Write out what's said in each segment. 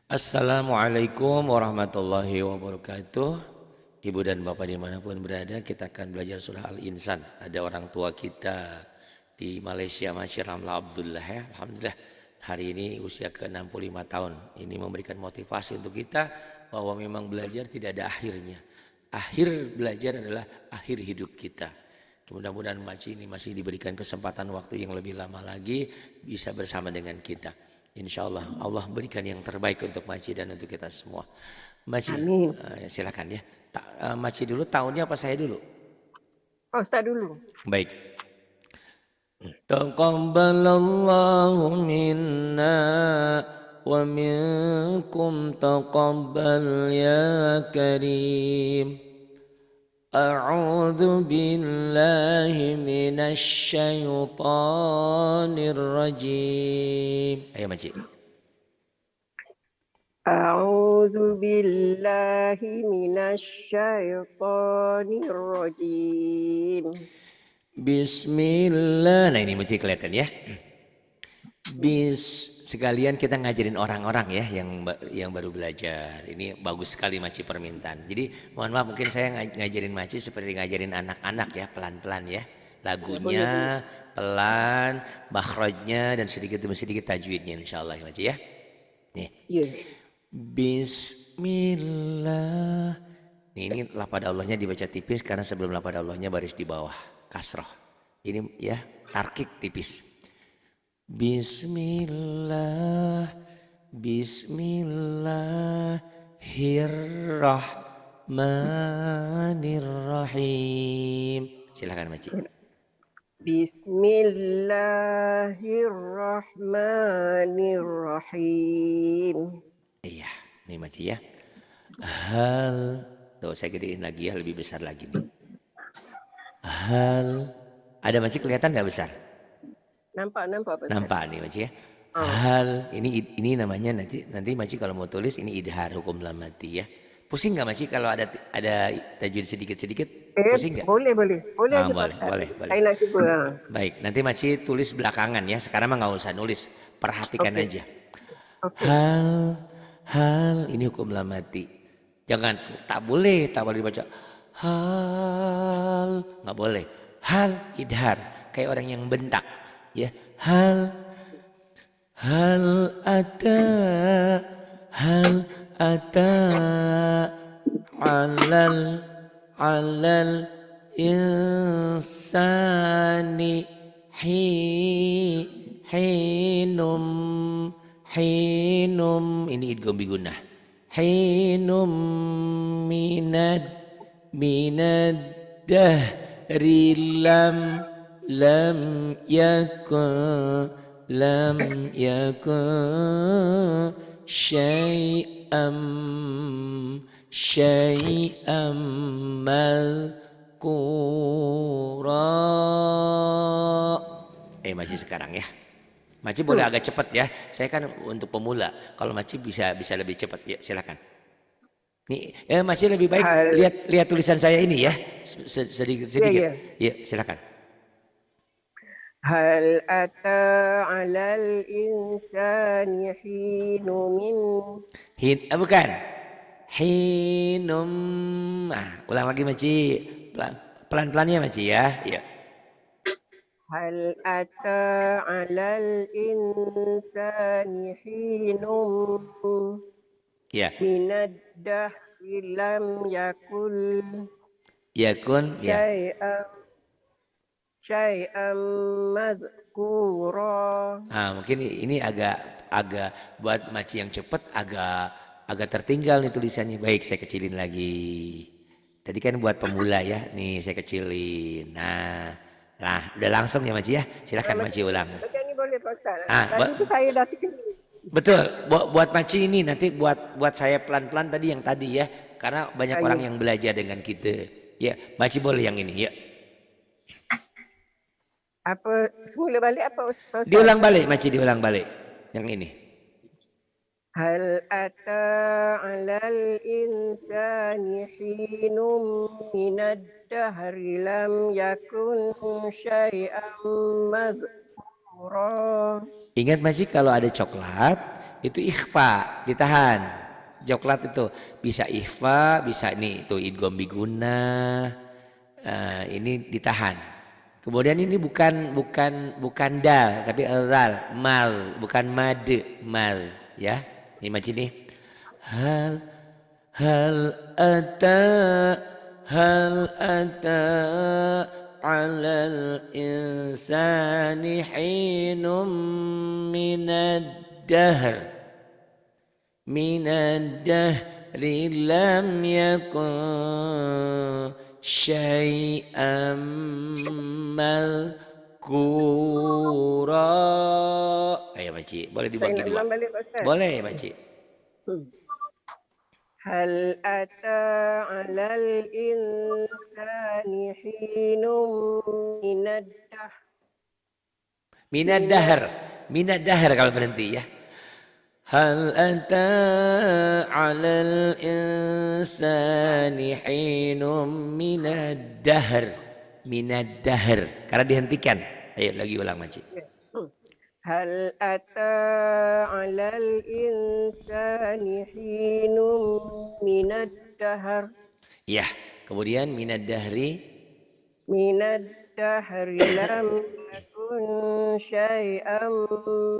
Assalamualaikum warahmatullahi wabarakatuh. Ibu dan bapak dimanapun berada, kita akan belajar surah Al-Insan. Ada orang tua kita di Malaysia, Masya Ramla Abdullah ya. Alhamdulillah hari ini usia ke-65 tahun. Ini memberikan motivasi untuk kita bahwa memang belajar tidak ada akhirnya. Akhir belajar adalah akhir hidup kita. Mudah-mudahan Maci ini masih diberikan kesempatan waktu yang lebih lama lagi bisa bersama dengan kita. Insya Allah Allah berikan yang terbaik untuk Maci dan untuk kita semua. Maci, silakan ya. Maci dulu tahunnya apa saya dulu? Oh, Ustaz dulu. Baik. Taqabbalallahu minna wa minkum taqabbal ya karim. أعوذ بالله من الشيطان الرجيم. أيوة مجيء. أعوذ بالله من الشيطان الرجيم. Bismillah. Nah ini mesti kelihatan ya. Sekalian kita ngajarin orang-orang ya yang baru belajar. Ini bagus sekali Maci permintaan. Jadi mohon maaf mungkin saya ngajarin Maci seperti ngajarin anak-anak ya, pelan-pelan ya. Lagunya pelan, makhrajnya dan sedikit demi sedikit tajwidnya insyaallah ya Maci ya. Nih. Bismillah. Nih, ini lafadz Allahnya dibaca tipis karena sebelum lafadz Allahnya baris di bawah kasroh. Ini ya tarkik tipis. Bismillah, Bismillahirrahmanirrahim. Silakan Maci. Bismillahirrahmanirrahim. Iya, nih Maci ya. Hal, tuh saya gedein lagi ya, lebih besar lagi nih. Hal, ada Maci kelihatan nggak besar? Nampak. Nampak nih Maci ya. Hal, ini namanya nanti Maci kalau mau tulis ini idhar hukum lam mati ya. Pusing nggak Maci kalau ada tajwid sedikit-sedikit? Pusing nggak? Boleh aja boleh, Pak. boleh. Saya nak cuba. Baik, nanti Maci tulis belakangan ya. Sekarang mah nggak usah nulis, perhatikan aja. Hal, ini hukum lam mati. Jangan, tak boleh dibaca. Hal, nggak boleh. Hal idhar, kayak orang yang bentak. Ya, hal ata alal insani hinum ini idgham bigunnah hinum minad dahri lam yakun syai'am malkura. Maci sekarang ya. Maci boleh agak cepat ya. Saya kan untuk pemula. Kalau Maci bisa lebih cepat ya, silakan. Nih, Maci lebih baik lihat tulisan saya ini ya. Sedikit. Ya, silakan. Hal ata 'alal insani bukan. Hinum. Nah, ulang lagi Maci. Pelan-pelan ya Maci ya. Iya. Hal ata 'alal insani hinum minad dahri lam yakun syai'am mazkura. Mungkin ini agak buat Maci yang cepat agak tertinggal nih tulisannya. Baik, saya kecilin lagi. Tadi kan buat pemula ya. Nih saya kecilin. Nah, udah langsung ya Maci ya. Silakan Maci ulang. Macam ini boleh Pak Ustaz. Tadi itu saya dah tekan. Betul. Buat Maci ini nanti buat saya pelan-pelan tadi ya. Karena banyak orang yang belajar dengan kita. Ya, Maci boleh yang ini ya. Apa semula balik apa Ustaz? Diulang balik Maci, diulang balik. Yang ini. Hal ata 'alal insani hinum minad dahri lam yakun syai'am mazkura. mazkura. Ingat Maji kalau ada coklat itu ikhfa, ditahan. Coklat itu bisa ikhfa, bisa nih itu idgham biguna. Ini ditahan. Kemudian ini bukan dal tapi zal, mal, bukan made, mal ya. Ini Maji nih. Hal ata hal ata alal insani hinum minad dahri lam yakun syai'am malkura. Ayo Makcik, boleh dibagi dua? Boleh Makcik. Hal ata 'alal insani hinum minad dahr kalau berhenti ya. Hal ata 'alal insani hinum minad dahr karena dihentikan. Ayo lagi ulang Makcik. Hal ata 'alal insani hinum minad dahr. Ya, kemudian minad dahri lam yakun syai'am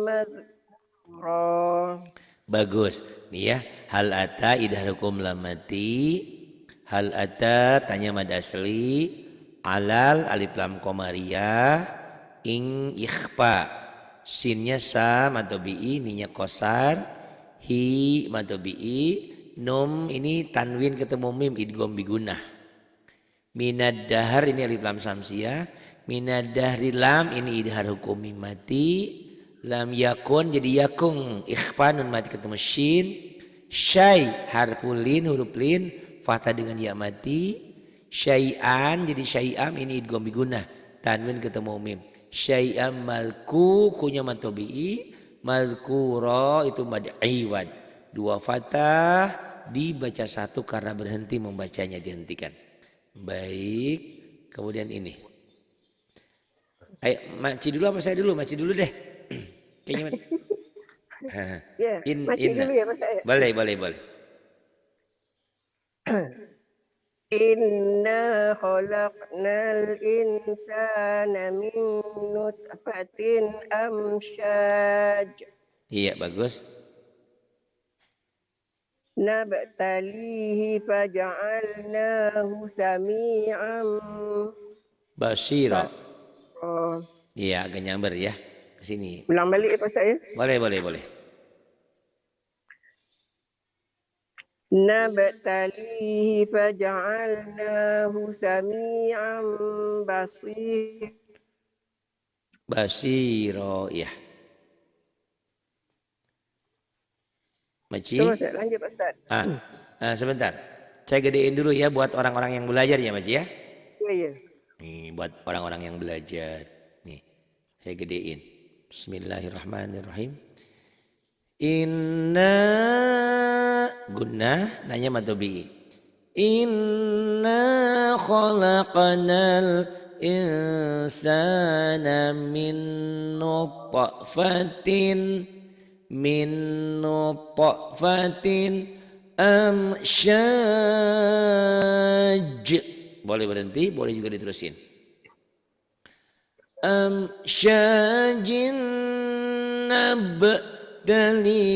mazkura. Bagus. Nih ya, hal ata idah hukum lamati. Hal ata tanya mad asli. Alal alif lam komariah. Ing ikhfa. Sinnya sa atau bi'i, ninya kosar, hi atau bi'i, num ini tanwin ketemu mim idgham bigunah. Minad dahar ini alif lam samsiah, minad dahri lam ini idhar hukum mim mati, lam yakun jadi yakung, ikhfa nun mati ketemu shin, syai harfulin huruf lin, fathah dengan ya mati, syai'an jadi syai'am ini idgham bigunah, tanwin ketemu mim. Syai'am malku kunya matobi'i, malkuro itu mad iwad. Dua fathah dibaca satu karena berhenti membacanya dihentikan. Baik, kemudian ini. Ayo, Makcik dulu apa saya dulu? Makcik dulu deh. Kayaknya. Makcik dulu ya Mas. Boleh. Inna khalaqnal insana min nutfatin amsyaj. Iya, bagus. Nabtalihi faja'alnahu sami'an basira. Iya, agak nyamber ya. Ke sini. Ulang balik ya Pak Ustaz ya? Boleh. Nabtalihi faja'alnahu sami'an basiro ya. Maci. Lanjut Ustaz. Sebentar. Saya gedein dulu ya buat orang-orang yang belajar ya Maci ya. Iya. Nih buat orang-orang yang belajar. Nih saya gedein. Bismillahirrahmanirrahim. Inna gunnah nanya matobi. Inna khalaqnal insana min nutfatin amsyaj. Boleh berhenti, boleh juga diterusin. Amsyajin nabtalihi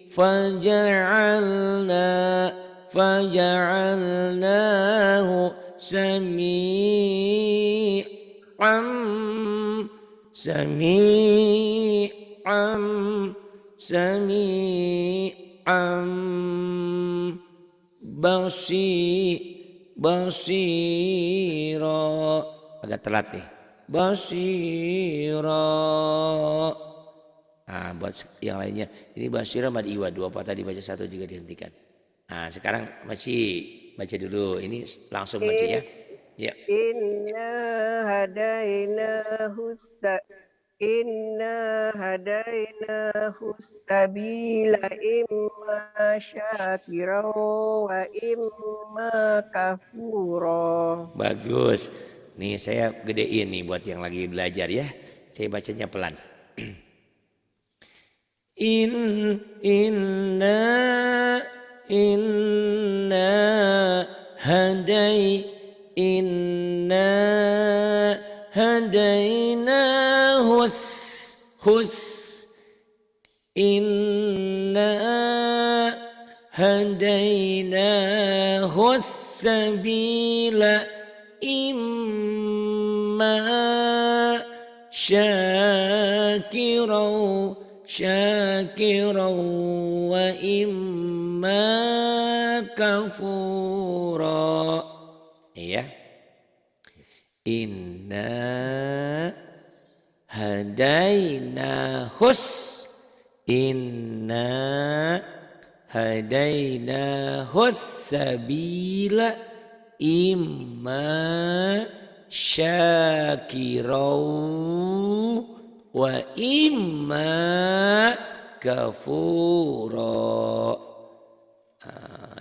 faja'alnahu sami'an basira. Agak telat nih. Basira. Buat yang lainnya ini basira mad iwa dua patah dibaca satu juga dihentikan. Sekarang masih baca dulu ini langsung baca ya. Ya. Inna hadainahu sabila imma syakiran wa imma kafura. Bagus. Nih saya gedein nih buat yang lagi belajar ya. Saya bacanya pelan. Inna hadai inna hadaina hus inna hadaina sabila imma syakirau wa imma kafura. Iya. Inna hadainahus inna hadainahus sabila imma syakirau wa imma kafura.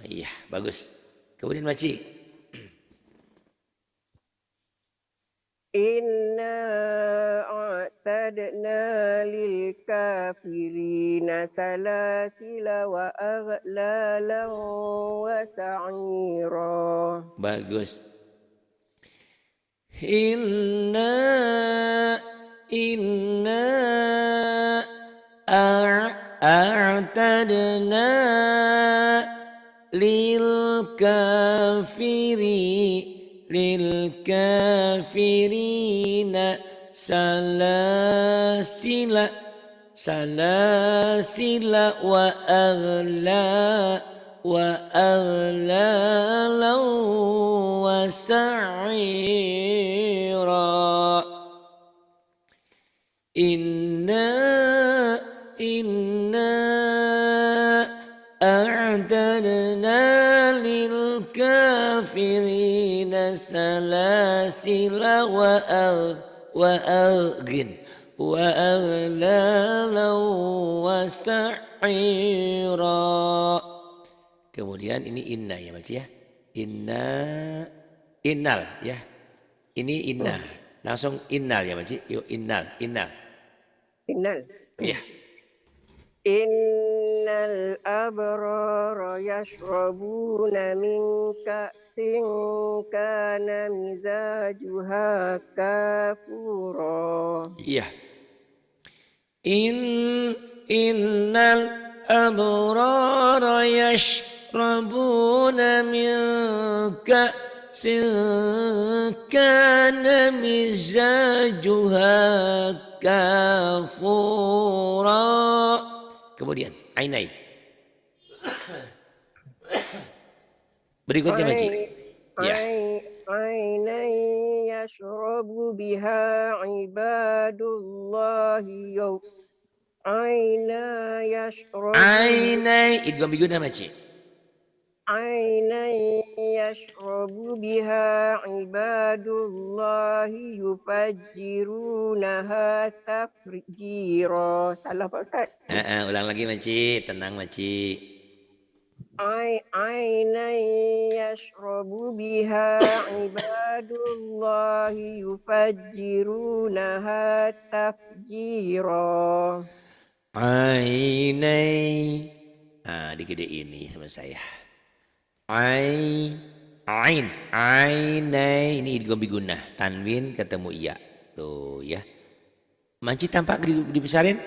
Iya, bagus. Kemudian Maci. Inna a'tadna lil kafirina salasila wa aghlalan wa sa'ira. Bagus. Inna a'tadna lil kafirina salasila wa aghlalan wa sa'ira. Inna a'tadna lil kafirina salasila wa aghlalan wa sa'ira. Kemudian ini inna ya Maci ya. Innal ya. Ini inna. Langsung innal ya Maci. Yuk innal. Innal. Iya. Innal abrara yashrabuna min ka'sin kana mizajuha kafura. Iya. Innal abrara yashrabuna min ka'sin kana mizajuha kafura. Kemudian ainai. Berikutnya Maci. Ya. Ainai yashrabu biha ibadullahi aina yashrabu. Ainai idgham biguna Maci. Ainai yashrabu biha ibadullahi yufajjirunaha tafjira. Salah Pak Ustaz. Ulang lagi Maci, tenang Maci. Ainai yashrabu biha ibadullahi yufajjirunaha tafjira. Ainai. Digedein ini sama saya. Ainai ini idgham bigunnah, tanwin ketemu iya. Tuh ya. Maci tampak dibesarin?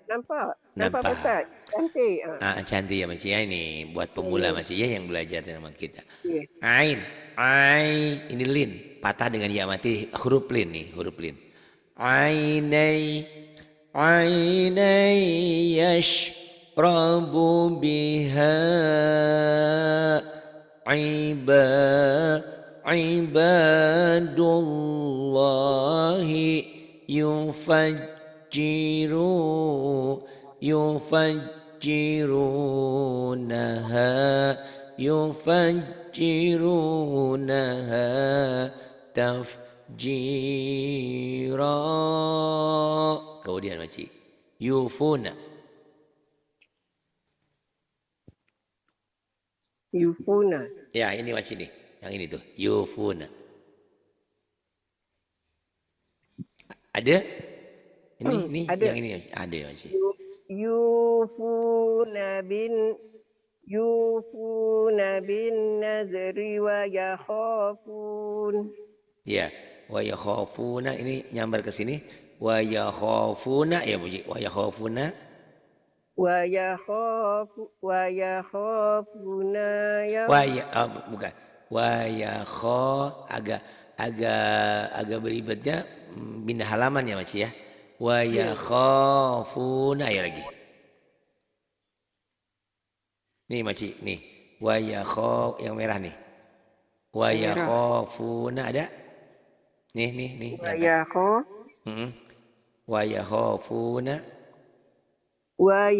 Nampak Ustaz. Cantik. Cantik ya Maci ya, ini buat pemula Maci ya yang belajar sama kita. Yeah. Ain ini lin, patah dengan ya mati, huruf lin nih, huruf lin. Ainai yashrabu biha ibadullahi yufajjirunaha tafjira. Kemudian Maci yufuna. Ya ini Maci nih, yang ini tuh yufuna. Ada Ini Ada. yang ini ada ya Makcik. Yufuna bin nazri wa yakhafun. Ya, wa yakhafuna ini nyambar ke sini. Wa yakhafuna ya Makcik. Wa yakhafuna. Wa yakhafuna Bukan. Wa agak agak beribetnya pindah halaman ya Makcik ya. Wa yakhafuna ya lagi. Nih Makcik, nih. Wa yang merah nih. Wa yakhafuna ada? Nih, wa yang tak. yakhaf Wa yakhafuna. wa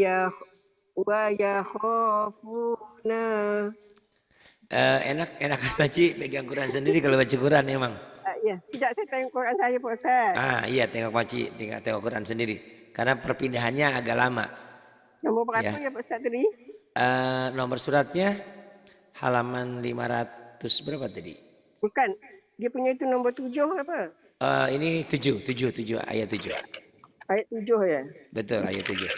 yakhafuna. Enakan Makcik pegang Quran sendiri kalau baca Quran emang. Ya, sekejap saya tengok Quran saya Pak Ustaz. Iya tengok Makcik, tengok Quran sendiri. Karena perpindahannya agak lama. Nombor berapa Ya. ya Pak Ustaz tadi? Nomor suratnya halaman 500 berapa tadi? Bukan. Dia punya itu nombor 7 apa? Ini 7 ayat 7. Ayat 7 ya? Betul ayat 7.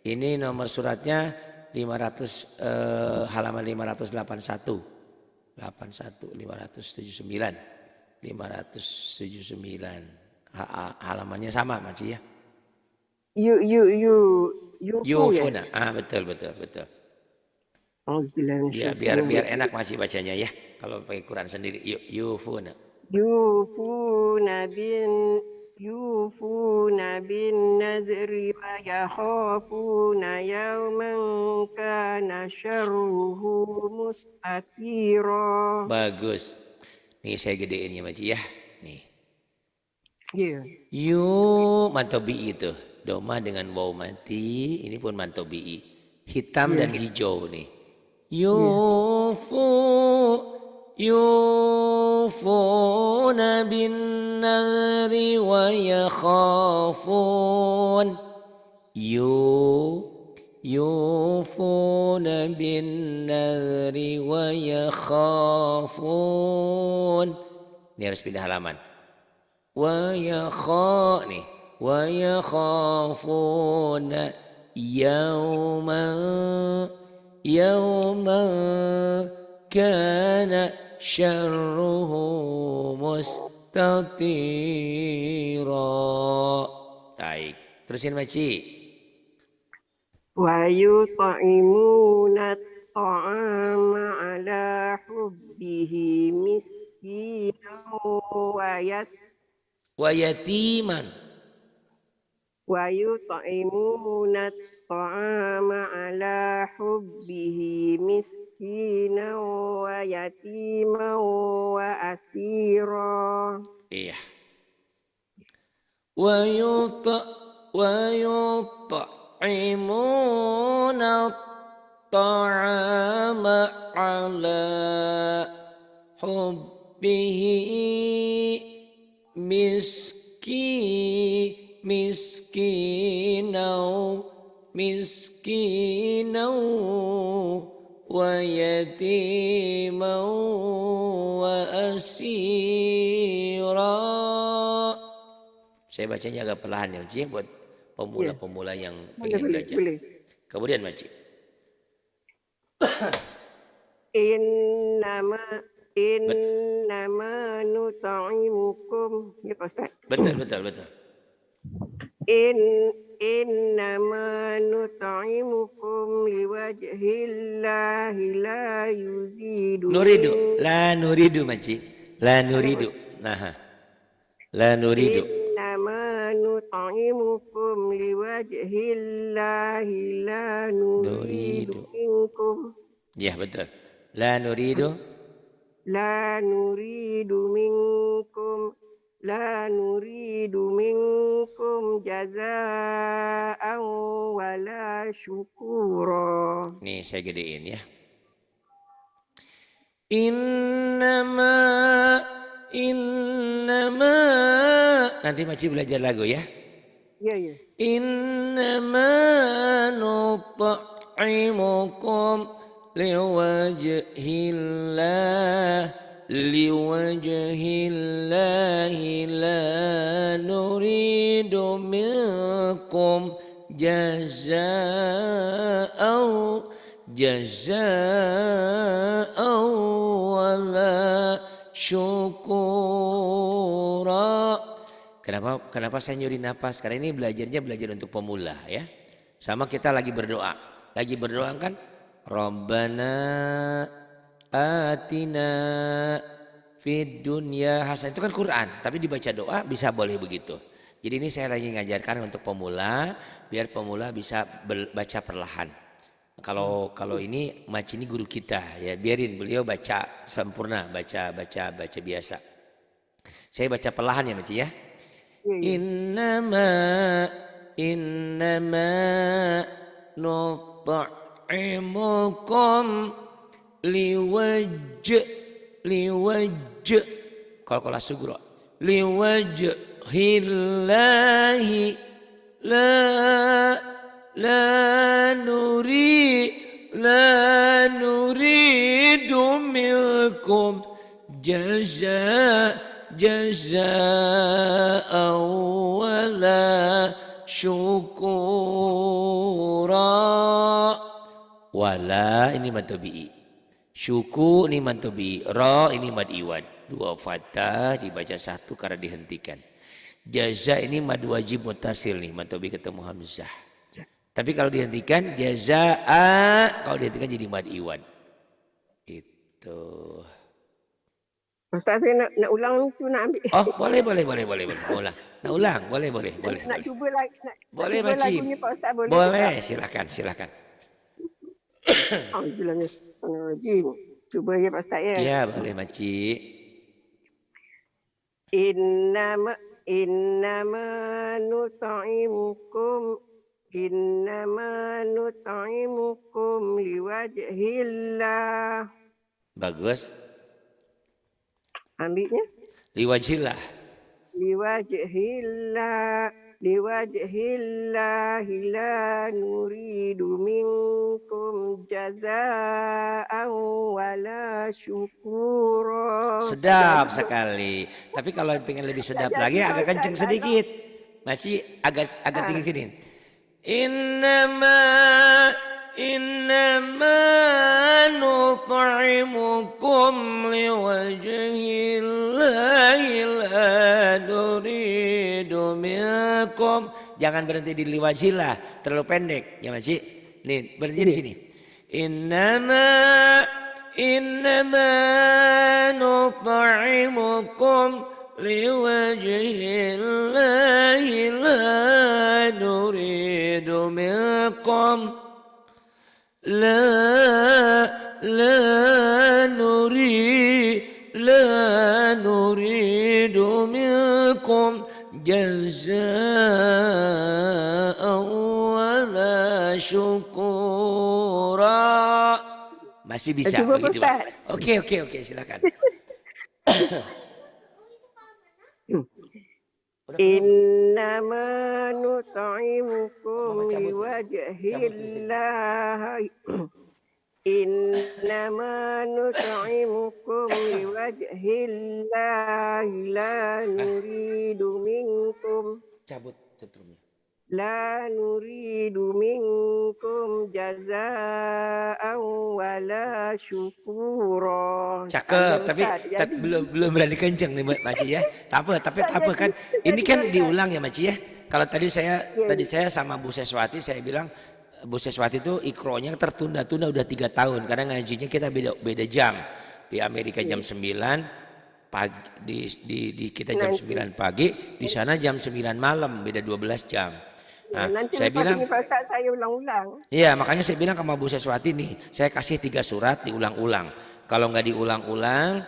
Ini nomor suratnya 500 halaman 581. 579. Halamannya sama Makcik ya. Yufuna. Ya? Betul. Oh, Ya, biar enak masih bacanya ya. Kalau pakai Quran sendiri. Yufuna. Yufuna bin nadri wa yakhafuna yawman kana syarruhu mustatira. Bagus. Nih saya gedein ya Makcik ya. Nih. Ya. Mantobi itu. Doma dengan waw mati. Ini pun mantobi. Hitam dan hijau nih. Yufuna bin nari wa yakhafun. Yufuna bin nari wa yakhafun. Ini harus pindah halaman. Wa yakhafuna yawma kana syarruhu mustatira. Baik, terusin Makcik. Wa yut'imuna at-ta'ama ala hubbihi miskinan Wa yatiman. Wa yut'imuna at-ta'ama ala hubbihi miskinan wa yatiman wa asira. Iya. Wa yut'imuna at-ta'ama ala hubbihi miskinau wa yatimau wa asira. Saya bacanya agak perlahan ya Makcik buat pemula-pemula yang ingin belajar. Boleh. Kemudian Makcik. Innama nut'imukum ya Pak Ustaz. Betul. Innama nut'imukum liwajhillahi la yuzidu. La nuridu Makcik. La nuridu. Innama nut'imukum liwajhillahi la nuridu minkum. Ya betul. La nuridu minkum jazaa'an wala syukura. Nih saya gedein ya. Innama nanti Makcik belajar lagu ya. Ya. Innama nut'imukum liwajhillahi la nuridu minkum dimakum jaza'au wala syukura. Kenapa saya nyuri napas? Karena ini belajar untuk pemula ya. Sama kita lagi berdoa. Lagi berdoa kan Rabbana atina fid dunya hasanah, itu kan Quran, tapi dibaca doa bisa boleh begitu. Jadi ini saya lagi ngajarkan untuk pemula biar pemula bisa baca perlahan. Kalau ini Maci ini guru kita ya, biarin beliau baca sempurna, baca biasa. Saya baca perlahan ya Maci ya. Innama nut'imukum liwajh kalau sugro liwajhillahi la nuridu minkum jaza'an wala syukura. Wala ini mad tabi'i, syuku ini mad tabi'i, ra ini mad iwad. Dua fathah dibaca satu karena dihentikan. Jaza ini mad wajib muttasil nih, mad tabi'i ketemu hamzah. Tapi kalau dihentikan jaza'a, kalau dihentikan jadi mad iwad. Itu. Ustaz saya nak ulang tu nak ambil. Oh, boleh. Ulang. Nak ulang, boleh. Nak cuba lagi. Boleh cuba Makcik. lagunya Pak Ustaz boleh? Boleh, silakan. Astagfirullahaladzim. Cuba ya Pak Ustaz ya. Ya, boleh Makcik. Innama nut'imukum liwajhillah. Bagus. Ambilnya. Liwajhillah la nuridu minkum jaza'an wala syukura. Sedap sekali. Tapi kalau pengen lebih sedap lagi agak kenceng sedikit. Masih agak tinggi sini. Innama nut'imukum liwajhillahi la nuridu minkum. Jangan berhenti di liwajhillah, terlalu pendek ya Makcik. Nih, berhenti di sini. Innama nut'imukum liwajhillahi la nuridu minkum la nuridu minkum jaza'an wala syukura. Masih bisa begitu Pak? Oke, silakan. Innama nut'imukum liwajhillah. Innama nut'imukum liwajhillah la nuridu minkum. Cabut setrumnya. La nuridu minkum jaza'an wala syukura. Cakep, tapi belum berani kenceng nih Makcik ya. Tak apa kan. Ini kan diulang ya Makcik ya. Kalau tadi saya sama Bu Seswati saya bilang Bu Seswati itu ikronya tertunda-tunda udah 3 tahun karena ngajinya kita beda jam. Di Amerika jam 9 pagi, di kita jam 9 pagi, di sana jam 9 malam, beda 12 jam. Nah, nanti saya bilang saya ulang-ulang. Iya, makanya saya bilang sama Bu Seswati nih, saya kasih 3 surat diulang-ulang. Kalau nggak diulang-ulang,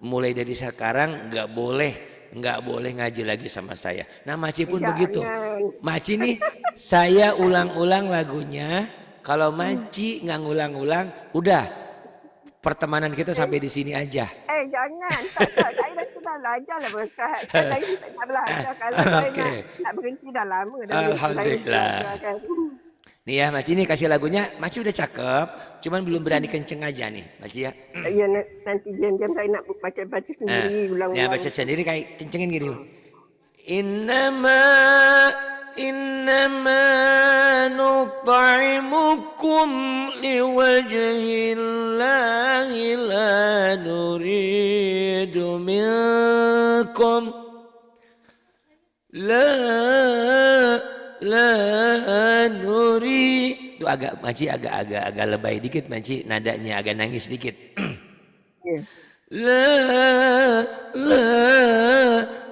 mulai dari sekarang nggak boleh ngaji lagi sama saya. Nah, Maci pun begitu. Maci nih, saya ulang-ulang lagunya. Kalau Maci nggak ngulang-ulang, udah pertemanan kita sampai di sini aja. Jangan. Tak. Saya nanti dah belajar lah Ustaz. Saya tak nak belajar. Kalau saya nak berhenti dah lama. Alhamdulillah. Nih ya Maci nih kasih lagunya. Maci udah cakep. Cuman belum berani kenceng aja nih Maci ya. Iya nanti jam-jam saya nak baca sendiri ulang-ulang. Ya baca sendiri kayak kencengin gini. Innama innama nut'imukum liwajhillahi la nuridu minkum la nuri. Itu agak Maci agak lebay dikit Maci, nadanya agak nangis dikit. Ya.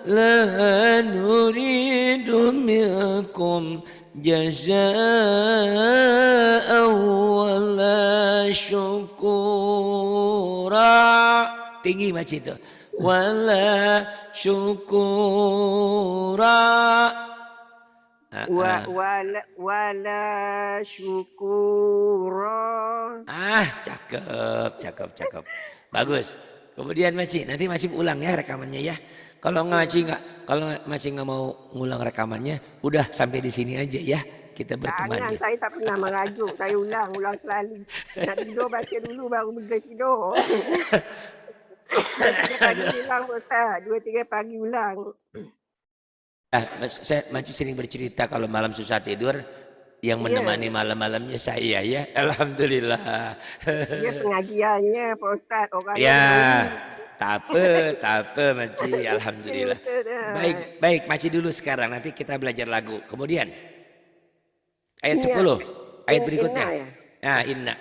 La nuridu minkum jazaa'an wala syukura. Tinggi Maci itu. Wala syukura. Wala syukura. Cakep. Bagus. Kemudian Maci, nanti Maci ulang ya rekamannya ya. Kalau Maci nggak mau ngulang rekamannya, udah sampai di sini aja ya. Kita berteman. Jangan, saya tak pernah merajuk. Saya ulang selalu. Nak tidur baca dulu baru pergi tidur. 2-3 pagi ulang Ustaz. 2-3 pagi ulang. Maci sering bercerita kalau malam susah tidur, yang menemani malam-malamnya saya ya. Alhamdulillah. Dia pengajiannya Pak Ustaz. Orang ya, tak apa Maci. Alhamdulillah. Baik Maci dulu sekarang. Nanti kita belajar lagu. Kemudian ayat 10. Ayat berikutnya. Nah, inna.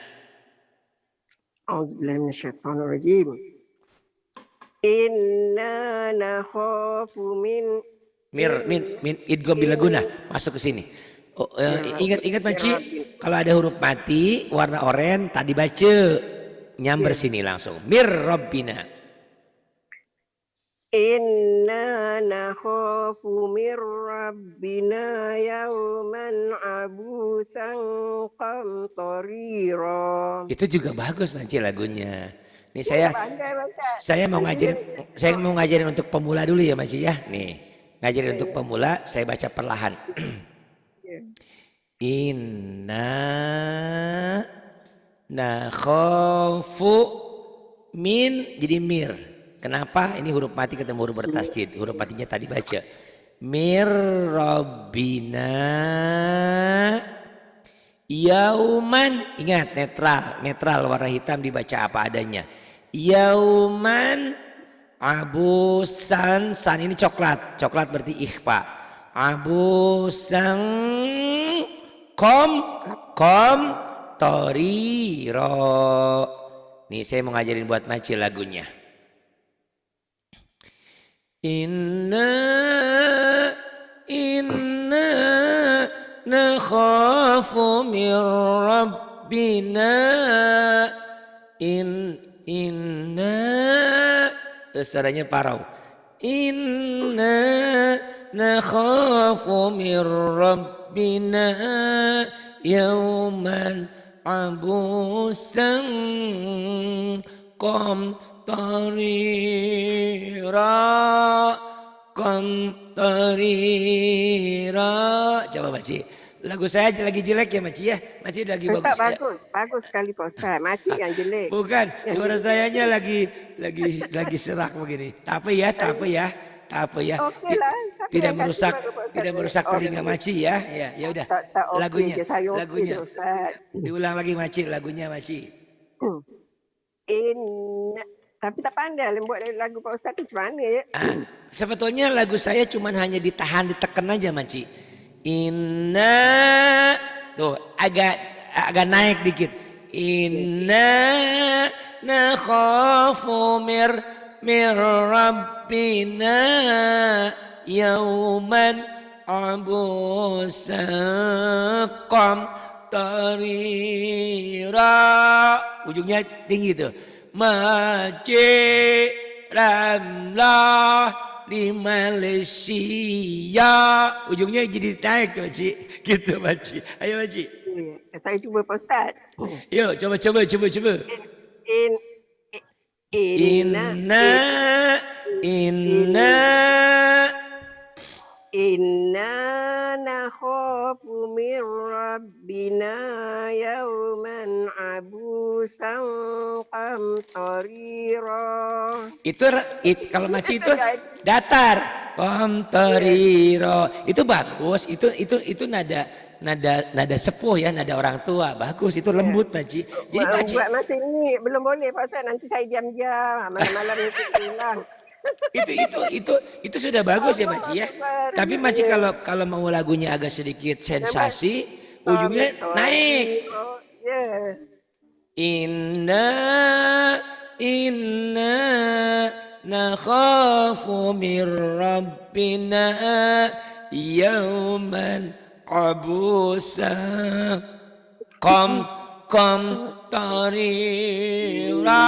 A'udzubillahi minasyaitonirrajim. Inna nakhafu min idgham bila guna masuk ke sini. Ingat Maci, kalau ada huruf mati warna oranye tadi baca nyamber sini langsung. Mir Rabbina. Inna nakhafu mir Rabbina yawman abusan qamtarira. Itu juga bagus Maci lagunya. Nih saya mau ngajarin untuk pemula dulu ya Maci ya. Nih. Ngajarin untuk pemula, saya baca perlahan. Inna nakhafu min jadi mir. Kenapa? Ini huruf mati ketemu huruf bertasydid. Huruf matinya tadi baca. Mir Rabbina yauman. Ingat netral warna hitam dibaca apa adanya. Yauman abusan, san ini coklat berarti ikhfa. Abusan kom toriro. Nih saya mau ngajarin buat Maci lagunya. Inna nakhafu mir rabbina inna. Suaranya parau. Inna nakhafu mir rabbina yawman abusan qamtarira. Coba Maci. Lagu saya lagi jelek ya Maci ya? Maci lagi bagus ya? Bagus sekali Pak Ustaz. Maci yang jelek. Bukan, suara sayanya lagi serak begini. Tapi ya. Oke lah. Tidak merusak telinga Maci ya. Ya udah. Lagunya. Diulang lagi Maci, lagunya Maci. Tapi tak pandai buat lagu Pak Ustaz itu macam mana ya? Sebetulnya lagu saya cuma hanya ditekan aja Maci. Inna tuh agak naik dikit. Inna nakhafu mir rabbina yauman abusan qamtarira. Ujungnya tinggi tuh. Maci ramlah di Malaysia. Ujungnya jadi naik Maci. Gitu Maci. Ayo Maci. Saya cuba Pak Ustaz. Yuk coba. Inna nakhafu min rabbina yawman abusan qamtarira. Kalau maci Itu itu jadi. datar. Iya. Komtoriro. Itu bagus. Itu nada sepuh ya, nada orang tua. Bagus. Itu Iya. lembut maci. Jadi maci Buat macam ni belum boleh Pak Ustaz, nanti saya diam-diam, malam-malam ni hilang. itu sudah bagus ya Allah maci ya. Akbar. Tapi maci Ya. kalau mau lagunya agak sedikit Nampak sensasi, ujungnya naik. Qamtarira. Ya. Inna inna nakhafu min rabbina yawman abusa kom tarira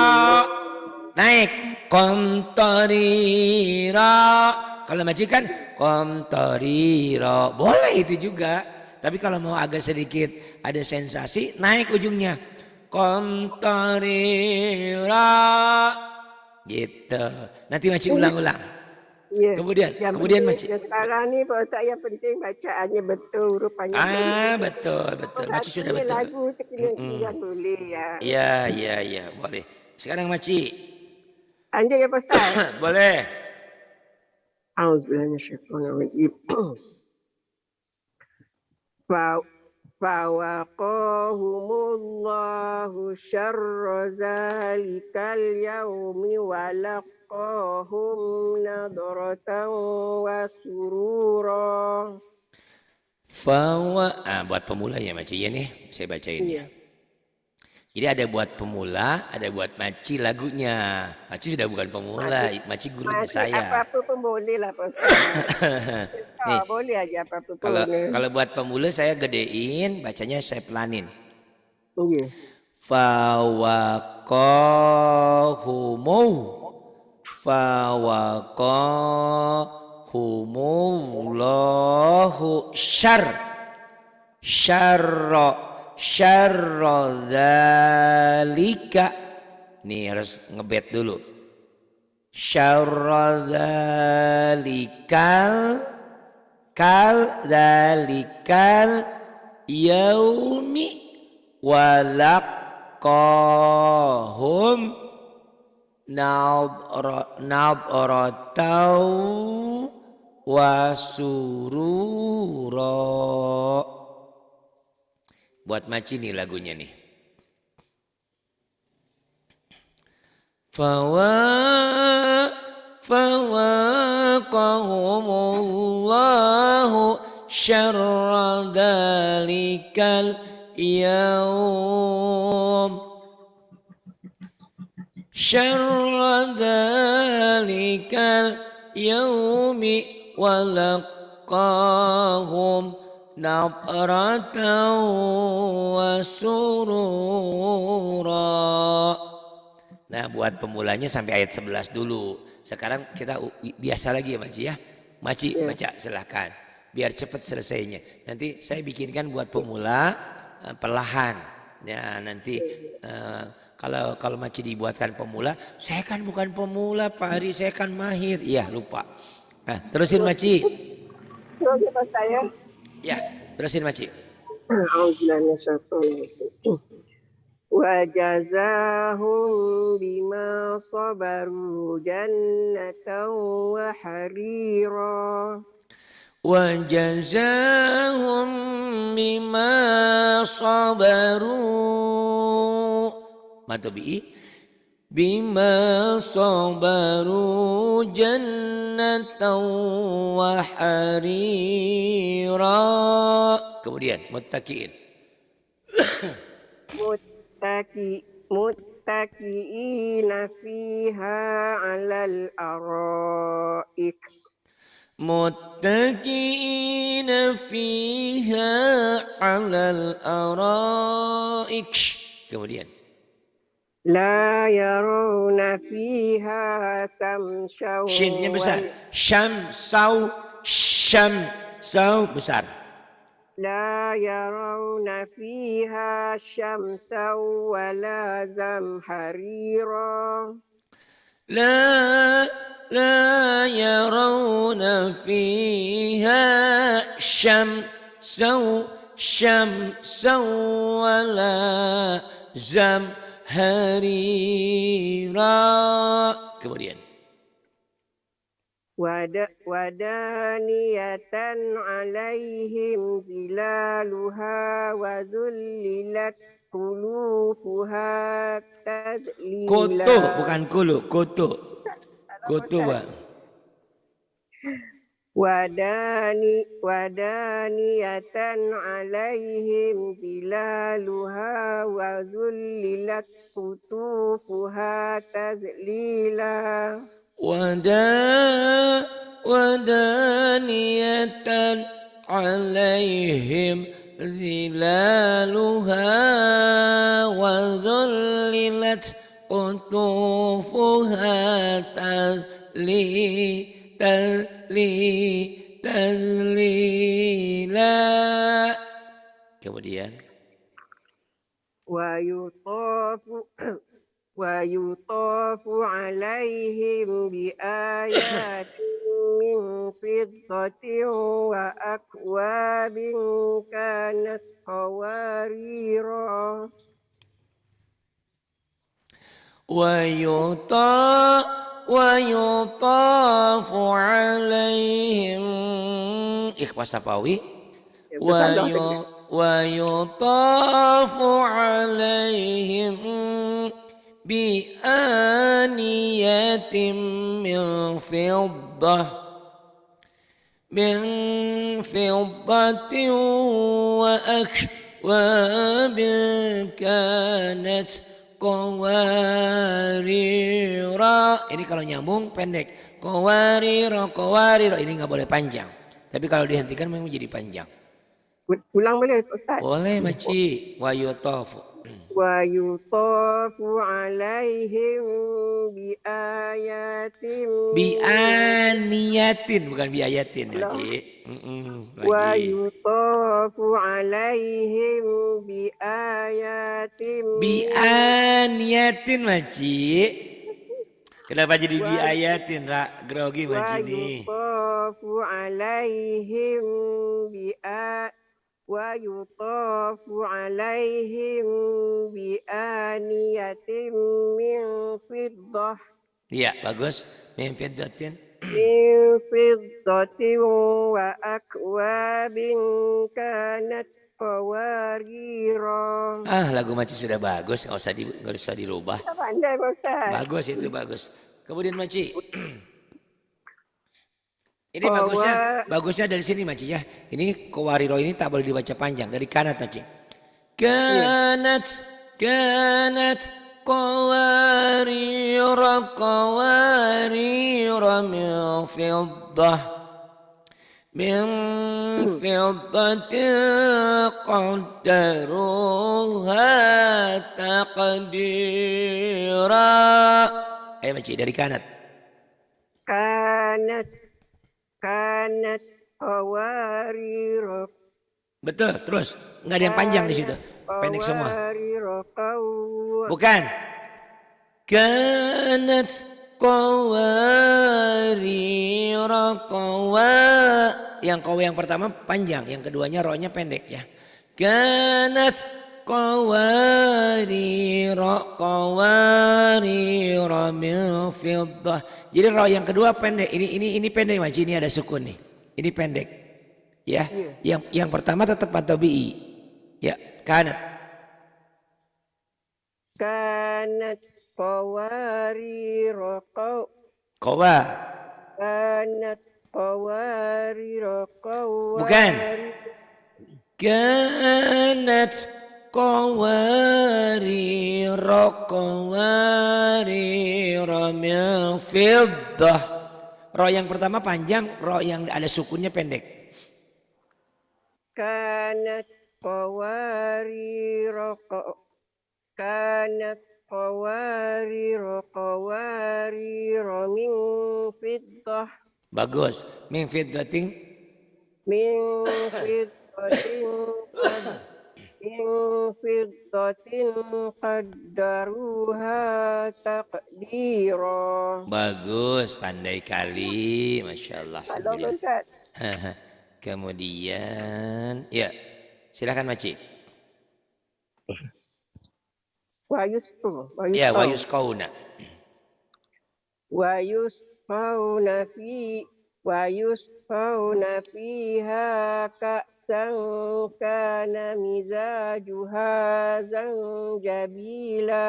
naik kom tarira. Kalau majikan kom tarira boleh itu juga, tapi kalau mau agak sedikit ada sensasi naik ujungnya kom tarira gitu. Nanti Maci ulang-ulang. Ya. Kemudian Maci. Yang sekarang ni Pak Ustaz yang penting bacaannya betul, rupanya Betul. Maci sudah betul. Lagu terkini-kinian boleh ya. Iya, boleh. Sekarang Maci. Lanjut ya Pak Ustaz. Boleh. Auzubillahi minasyaitonirrajim. Fawaqahumullahu syarra zalikal yaumi wa laqahum nadratan wa surura. Buat pemula ya Maci ya nih, saya bacain ya. Jadi ada buat pemula, ada buat Maci lagunya. Maci sudah bukan pemula, Maci gurunya saya. Apa-apa pun boleh lah Pak Ustaz. Nih, boleh aja apa-apa pun. Kalau buat pemula saya gedein, bacanya saya pelanin. Iya. Fawaqahumullahu syarra dzalika. Nih harus ngebet dulu. Syarra dzalikal yaumi walaqahum nadratau wasurura. Buat Maci nih lagunya nih. Fawaqahumullahu syarra dzalikal yaum syarra dzalikal yaumi walaqahum nadratan wa surura. Nah buat pemulanya sampai ayat 11 dulu. Sekarang kita biasa lagi ya Maci ya. Maci baca silahkan. Biar cepat selesainya. Nanti saya bikinkan buat pemula perlahan. Ya nanti kalau Maci dibuatkan pemula, saya kan bukan pemula Pak Ari, saya kan mahir. Iya lupa. Nah terusin Maci. Terus Pak saya. Ya terusin Maci. Wa jazahum bima sabaru jannatan wa harira. Wa jazahum bima sabaru matobi bima sabaru jannatan wa harira. Kemudian muttaqiin. Muttaqiina fiha 'alal araik. Muttaqiina fiha 'alal araik. Kemudian La yarawna fiha samsyaw. shinnya besar. Syamsau besar. La yarawna fiha syamsaw wala zamharira. لا لا يرون فيها شمسا ولا زمهريرا. Kemudian wadaniyatan alaihim zilaluha wa zullilat qulufuha koto tadlila. bukan kulu, koto. Salah Koto, Ustaz. Pak. Wadaniyatan alaihim zilaluha wa zullilat qutufuha tadlila. ودانية عليهم ظلالها وذللت قطوفها تذليلا. Kemudian ويطاف عليهم بآيات من فضة وأكواب كانت قواريرا. ويطاف عليهم ikhlas sapawi ويطاف عليهم بآنية من فضة وأكواب كانت qawarira. Ini kalau nyambung pendek. Qawarira ini nggak boleh panjang. Tapi kalau dihentikan memang jadi panjang. Ulang boleh Ustaz? Boleh Maci. Wa yutafu. Wa yutafu alaihim bianiyatin bukan biayatin Maci. Wa yutafu alaihim bianiyatin Maci. Kenapa jadi biayatin Ra? Grogi Maci nih. Wa yutafu alaihim bianiyatin min fiddah. Iya, bagus. Min fiddatin. Min fiddatin wa akwabin kanat qawarira. Lagu Maci sudah bagus, nggak usah dirubah. Pandai Ustaz. Bagus itu bagus. Kemudian Maci. Ini bagusnya dari sini Maci ya. Ini qawariro ini tak boleh dibaca panjang dari kanat Maci. Kanat qawarira min fiddatin qaddaruha taqdira. Ayo Maci dari kanat. Kanat qawarira. Betul, terus nggak ada yang panjang di situ, pendek semua. Bukan. Kanat qawarira yang pertama panjang, yang keduanya rohnya pendek ya. Kanat qawarira min fiddah. Jadi roh yang kedua pendek. Ini pendek Maci, ini ada sukun nih. Ini pendek. Ya. Yang pertama tetap tabi'i. Ya, kanat qawarira kanat qawarira bukan. Kanat qawarira min fiddah. Roh yang pertama panjang, roh yang ada sukunnya pendek. Kanat qawarira min fiddah. Bagus. Min fiddatin min fiddatin qaddaruha taqdira. Bagus, pandai kali, masya Allah, Kalau alhamdulillah. Ustaz. Kemudian, ya, silakan Maci. Wa yusqu. Ya, wa yusqauna. Wa yusqauna fiha ka'san kana mizajuha zanjabila.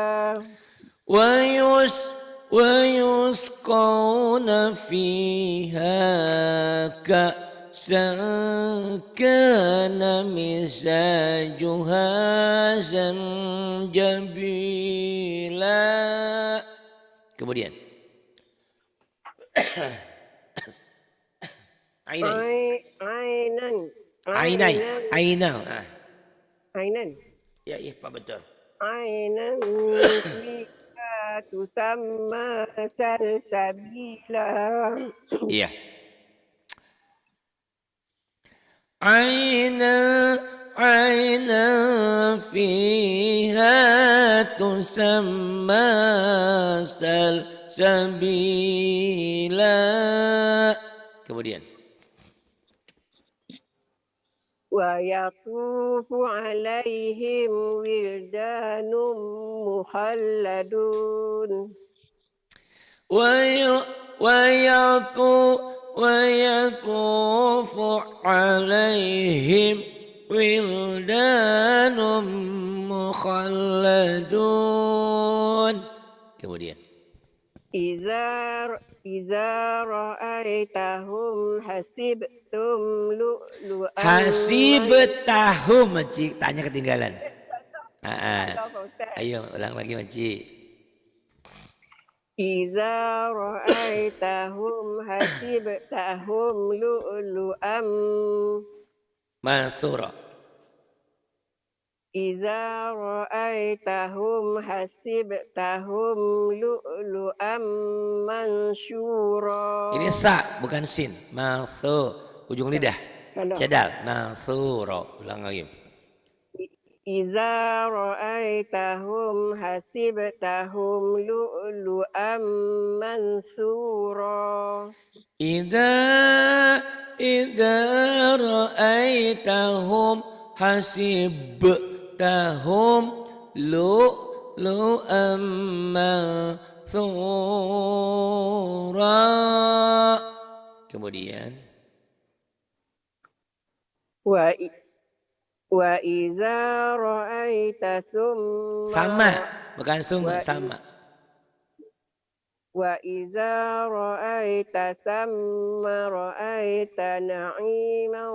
ويسقون فيها كأسا كان مزاجها زنجبيلا. Kemudian Ainan. Ya, Pak, betul. Ainan fiha tusamma salsabila. Iya. عينا فيها تسمى سلسبيلا. Kemudian Wa yatufu alaihim wildanum mukhalladun. ويطوف عليهم wildan mukhalladun. Kemudian Iza ra'aitahum hasibtum lu'lu'an. Hasibtahum, Maci, tanya ketinggalan. Ayo ulang lagi, Maci. Iza ra'aitahum hasibtahum lu'lu'an mansura. Iza ra'aitahum hasibtahum lu'lu'an mansura. Ini sa, bukan sin. Mansu, ujung lidah. Cadal, mansura. Ulang lagi. Iza ra'aitahum hasibtahum lu'lu'an mansura. Idza ra'aitahum hasibtahum lu'lu'an mansura. Kemudian Wa idza ra'aita sama, bukan summa, sama. Wa idza ra'aita samma ra'aita na'iman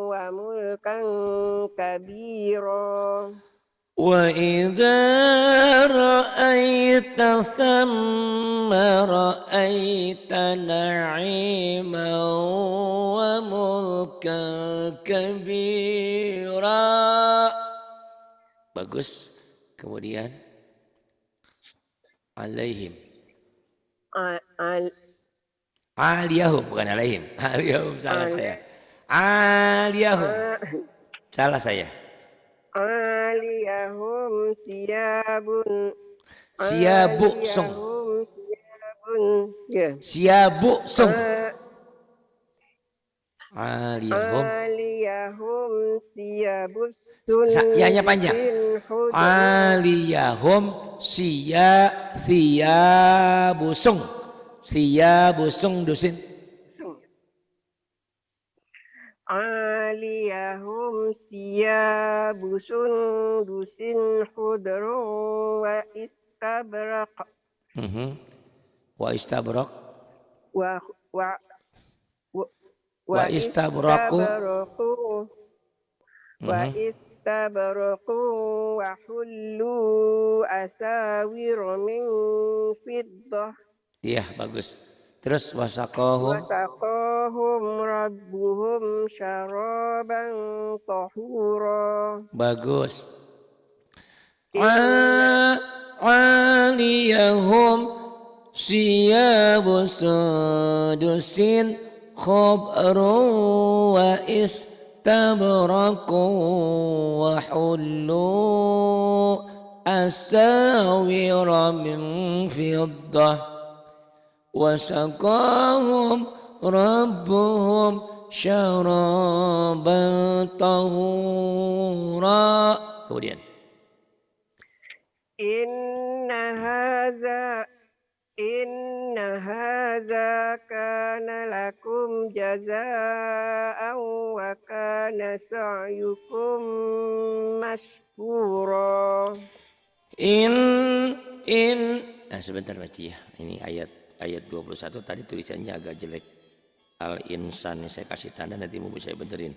wa mulkan kabira. Wa idza ra'aita samma ra'aita na'iman wa mulkan kabira. Bagus. Kemudian alaihim. Aliyahum, bukan alaihim. Aliyahum, salah saya. Aliyahum, salah saya. Aliyahum siyabun. Siabu sung. Siabu sung. Aliyahum siyabus sun. Ya panjang. Aliyahum siyabusung. Siyabusung dusin. Aliyahum siyabusun dusin khudrun wa istabraq. Wa istabraq. Wa istabraqu. Wa istabraqu wa hullu asawir min fiddah. Iya, bagus. Terus wasaqahum rabbuhum syaraban tahura. Bagus. Aliyahum siyabu sudusin khobru wa istabraqu استبرقوا وحلوا أساور من فضة وسقاهم ربهم شرابا طهورا. Kemudian Inna hadza kana lakum jazaa'an wa kana sa'yukum mashkura. Sebentar Maci ya. Ini ayat 21 tadi tulisannya agak jelek. Al-Insan saya kasih tanda nanti mau saya benerin.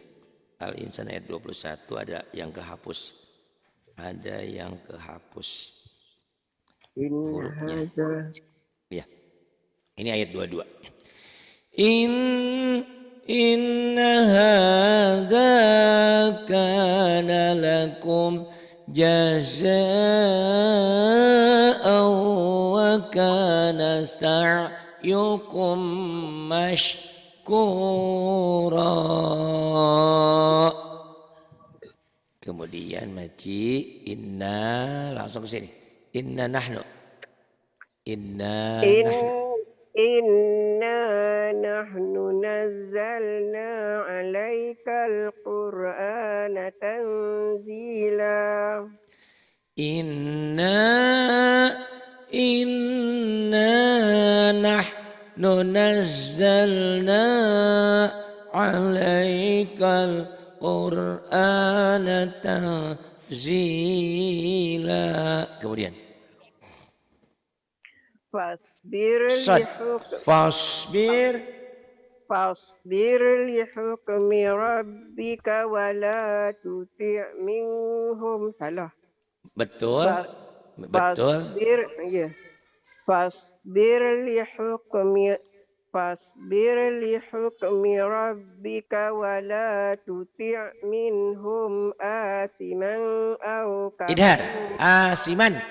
Al-Insan ayat 21 ada yang kehapus. Ada yang kehapus hurufnya. Ya. Ini ayat 22. Inna hadza kana lakum jazaa'an wa kana sa'yukum mashkura. Kemudian Maci inna langsung ke sini. Inna nahnu nahnu nazzalna 'alaikal qur'ana tanzila. Inna nahnu nazzalna 'alaikal qur'ana tanzila. Kemudian Fasbir li hukmi rabbika wa la tuti' minhum salah. Betul. Fasbir li hukmi rabbika wa la tuti' minhum asiman aw kafur.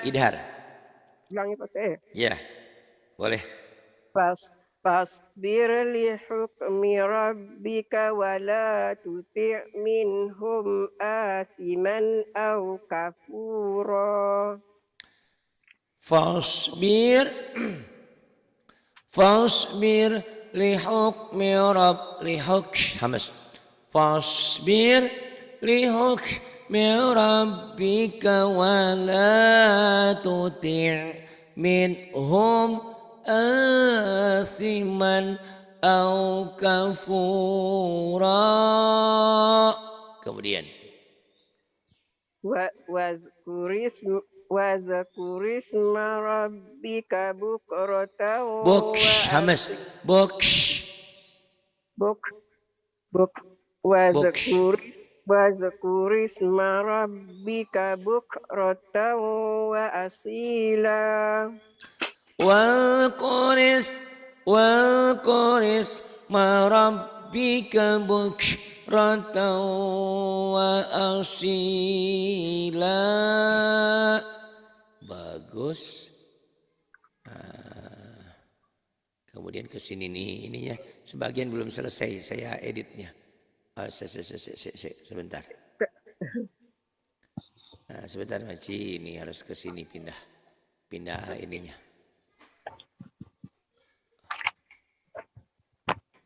Idhar. Ulangnya pakai. Ya, boleh. Fasbir li hukmi rabbika wa la tuti' minhum asiman aw kafura. Fasbir li hukmi Fasbir li hukmi rabbika wa la tuti' minhum athiman aw kafura. Kemudian Wazkurisma rabbika bukratan Wazkurisma rabbika bukratan wa asila. Wazkurisma rabbika bukratan wa asila. Bagus. Kemudian ke sini nih ininya sebagian belum selesai saya editnya. Sebentar. Sebentar Maci, ini harus ke sini pindah ininya.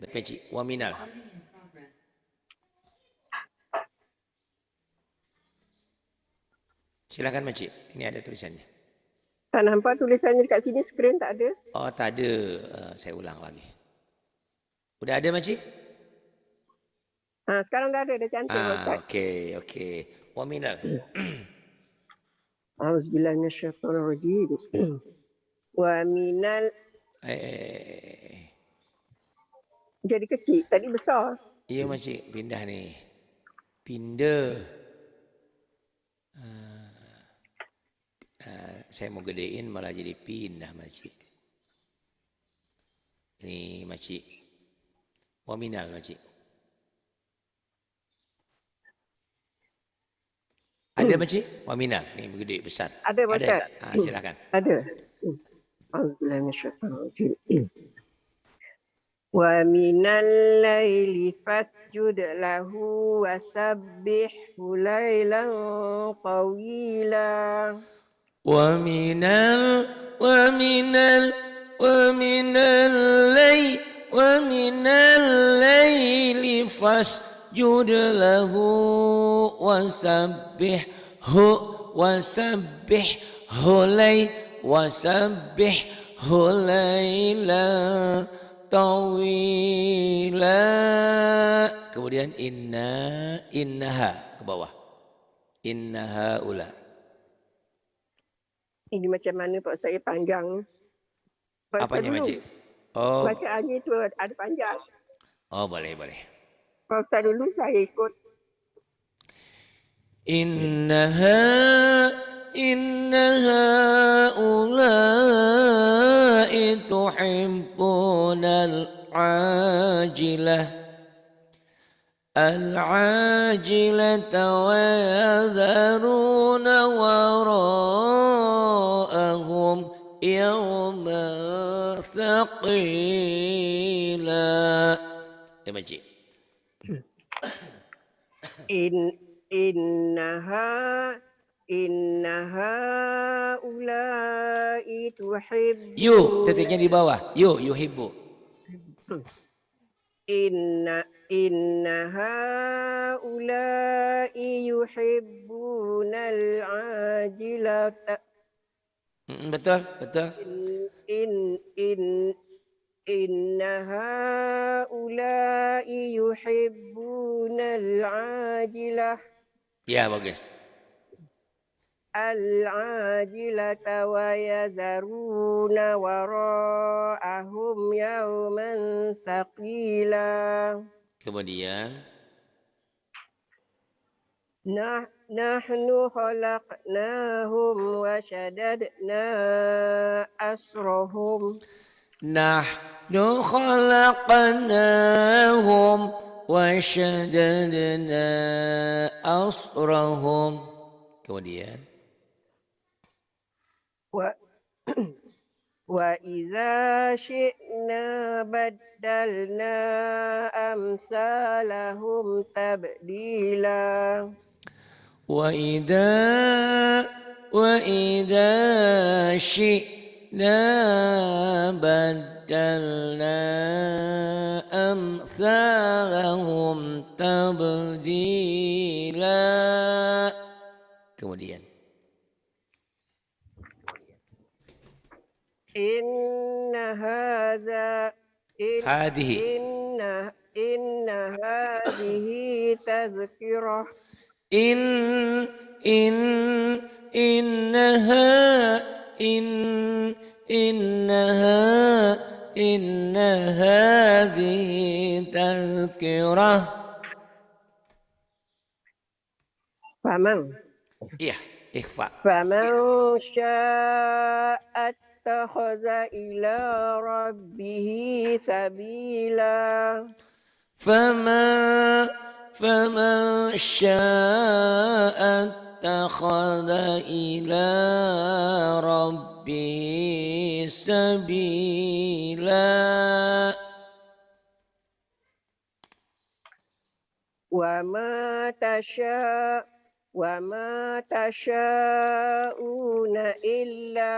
Maci, waminal. Silakan Maci, ini ada tulisannya. Tak nampak tulisannya dekat sini, skrin tak ada. Oh tak ada, saya ulang lagi. Udah ada Maci? Sekarang dah ada, dah cantik. Okey. Waminal. Auzubillahi minasyaitonirrajim. Waminal. Jadi kecil, tadi besar. Iya Maci, pindah nih. Pindah. Saya mau gedein malah jadi pindah Maci. Ini Maci. Waminal Maci. Ada Maci? Waminal. Nih gede besar. Ada Ustaz. Silakan. Ada. Auzubillahi minasyaitonirrajim. ومن الليل فاسجد له وسبحه ليلا طويلا ومن ال ومن ال ومن الليل ومن الليل فاسجد له وسبحه وسبحه ليلا طويلا. Kemudian innaha ke bawah. Innaha ula. Ini macam mana Pak Ustaz panjang? Pak Ustaz Apanya dulu. Makcik? Oh. Bacaannya itu ada panjang. Oh, boleh. Pak Ustaz dulu saya ikut. Innaha ulai tuhibbunal ajilah العاجلة ويذرون وراءهم يوما ثقيلا. Ya Makcik. Innaha ulai tuhibbu. Titiknya di bawah. Yuhibbu. Innaha ulai yuhibbunal ajilata. Betul. Innaha ulai yuhibbunal ajilah. Ya, bagus. Al-ajilata wa yadharuna wara'ahum yawman saqila. Kemudian Nahnu khalaqnahum wa shaddadna asrahum. Nahnu khalaqnahum wa shaddadna asrahum. Kemudian wa idza syi'na baddalna amsalahum tabdila. Wa idza syi'na baddalna amsalahum tabdila. Kemudian inna hadhihi tazkirah. Inna hadhihi tazkirah. Iya, ikhfa. Faman syaa'a attakhadha ila rabbih sabila. Faman syaa'a attakhadha ila rabbih sabila. Wa ma tasha'una illa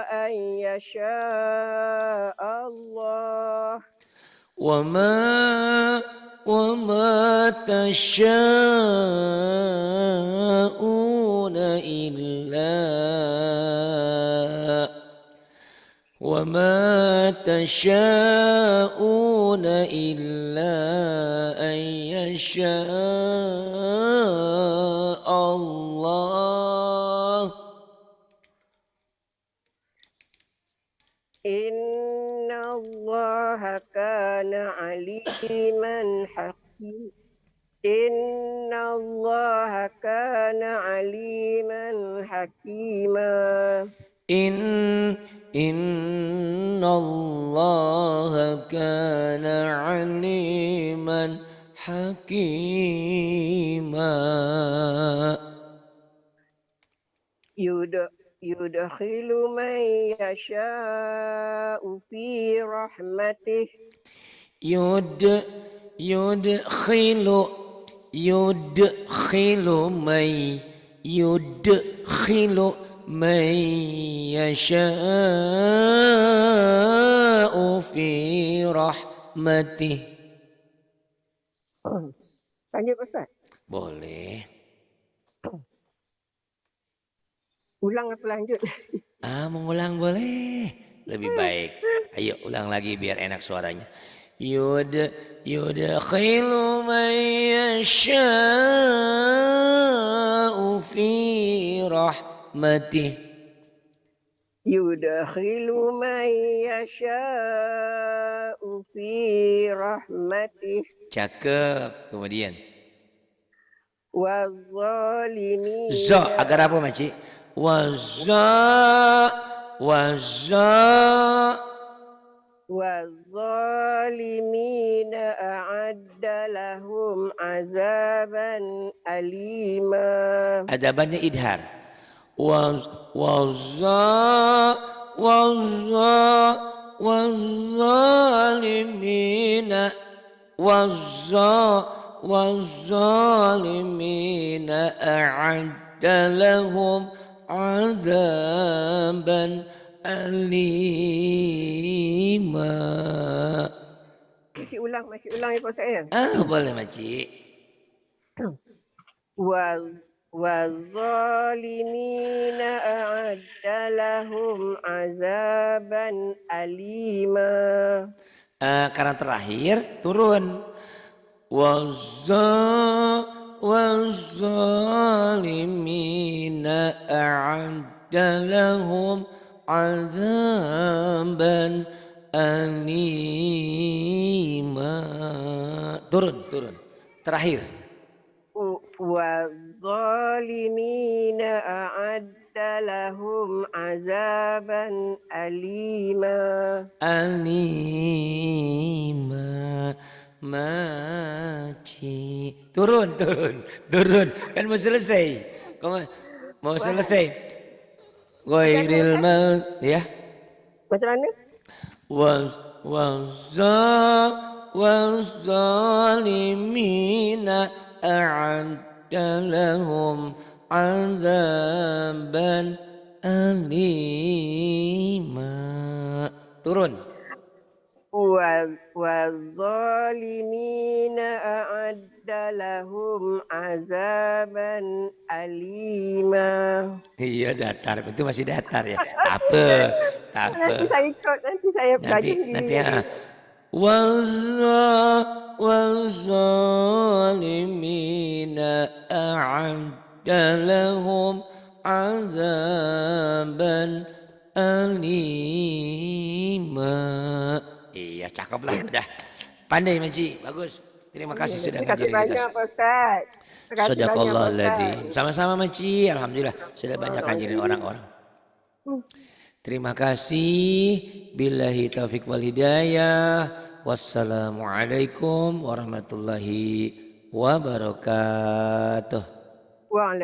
an yasha Allah. Wa ma tasha'una illa an yasha Allah. Inna Allah kana aliman hakim. Inna Allah kana aliman hakima. Inna Allah kana aliman hakima. Yudkhilu man yasha'u fi rahmatih. Yud yudkhilu yudkhilu may yudkhilu may yasha'u fi rahmatih. Lanjut Ustaz. Boleh. Ulang apa lanjut? Mengulang boleh. Lebih baik. Ayo ulang lagi biar enak suaranya. Yudkhilu man yasha'u fi rahmatih. Yudkhilu man yasha'u fi rahmatih. Cakep. Kemudian. Wazzalimin. Agar apa Makcik? والظالمين أعد لهم عذابا أليما. Adabannya idhar. Wazzalimina a'adda lahum adaban alima. Makcik ulang ya Pak Ustaz. Boleh Makcik. والظالمين أعد لهم عذابا أليما. Karena terakhir turun. Wazzalimina a'adda lahum azaban alima. Turun. Terakhir. والظالمين أعد لهم عذابا أليما. Maci. Turun. Kan mau selesai. Mau selesai. Ghairil maut ya. Macam mana? Wazzalimina a'adda lahum azaban alima. Turun. والظالمين أعد لهم عذابا أليما. Iya datar, itu masih datar ya. Apa? Nanti saya ikut, nanti saya belajar sendiri. Nanti ya. Wazzalimina a'adda lahum azaban alima. Iya cakep lah udah. Pandai Makcik, bagus. Terima kasih sudah ngajarin kita. Terima kasih banyak Pak Ustaz. Shadaqallahul-adzim. Sama-sama Makcik, alhamdulillah sudah banyak ngajarin orang-orang. Terima kasih. Billahi taufik wal hidayah. Wassalamualaikum warahmatullahi wabarakatuh. Waalaikumsalam.